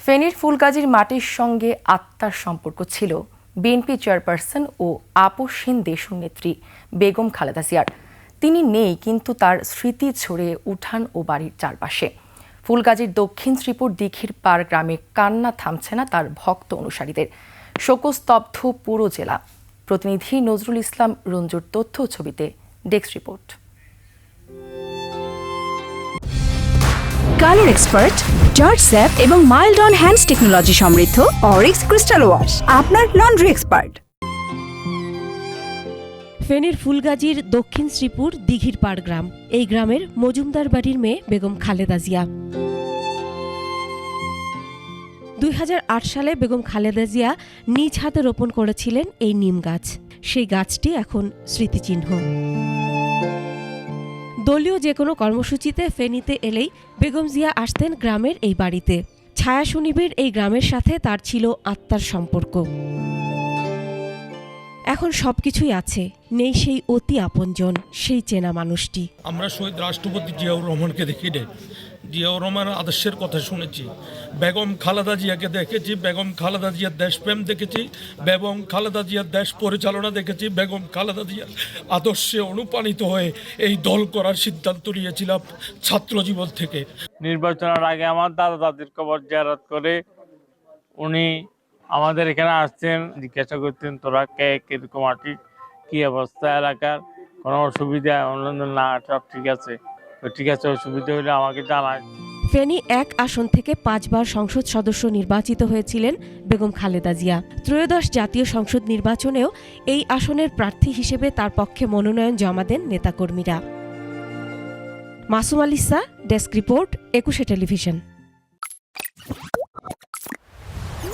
ফেনীর ফুলগাজীর মাটির সঙ্গে আত্মার সম্পর্ক ছিল বিএনপি চেয়ারপারসন ও আপসহীন দেশনেত্রী বেগম খালেদা জিয়ার। তিনি নেই, কিন্তু তার স্মৃতি ছড়িয়ে উঠান ও বাড়ির চারপাশে। ফুলগাজীর দক্ষিণ শ্রীপুর দিঘির পাড় গ্রামে কান্না থামছে না তার ভক্ত অনুসারীদের। শোকস্তব্ধ পুরো জেলা। প্রতিনিধি নজরুল ইসলাম রঞ্জুর তথ্য ছবিতে desk report. Colour expert, George sap এবং মাইল্ড অন হ্যান্ডস টেকনোলজি সমৃদ্ধ অরিক্স ক্রিস্টাল ওয়াশ আপনার লন্ড্রি এক্সপার্ট। ফেনীর ফুলগাজীর দক্ষিণ শ্রীপুর দিঘির পাড় গ্রাম। এই গ্রামের মজুমদার বাড়ির মেয়ে বেগম খালেদা জিয়া। 2008 সালে বেগম খালেদা জিয়া নিজ হাতে রোপণ করেছিলেন এই নিম গাছ। সেই গাছটি এখন স্মৃতিচিহ্ন। দলীয় যে কোনো কর্মসূচিতে ফেনীতে এলেই বেগম জিয়া আসতেন গ্রামের এই বাড়িতে। ছায়া সুনিবিড় এই গ্রামের সাথে তার ছিল আত্মার সম্পর্ক। এখন সবকিছুই আছে, নেই সেই অতি আপনজন, সেই চেনা মানুষটি। আমরা শহীদ রাষ্ট্রপতি জিয়াউর রহমানকে দেখি রে, জিয়াউর রহমানের আদর্শের কথা শুনেছি, বেগম খালেদা জিয়াকে দেখেছি, বেগম খালেদা জিয়ার দেশপ্রেম দেখেছি, বেগম খালেদা জিয়ার দেশ পরিচালনা দেখেছি, বেগম খালেদা জিয়ার আদর্শে অনুপ্রাণিত হয়ে এই দল করার সিদ্ধান্ত নিয়েছিলাম ছাত্র জীবন থেকে। নির্বাচনের আগে আমার দাদা দাদির কবর জিয়ারত করে উনি আমাদের এখানে আসতেন, জিজ্ঞাসা করতেন তোরা কে, কিরকম আছিস, কি অবস্থা এলাকার, কোনো অসুবিধা না, সব ঠিক আছে, তো ঠিক আছে, অসুবিধা হলে আমাকে জানায়। ফেনী 1 আসন থেকে 5 বার সংসদ সদস্য নির্বাচিত হয়েছিলেন বেগম খালেদা জিয়া। ত্রয়োদশ জাতীয় সংসদ নির্বাচনেও এই আসনের প্রার্থী হিসেবে তার পক্ষে মনোনয়ন জমা দেন নেতাকর্মীরা। Masum আলিসা, desk report, 21 television.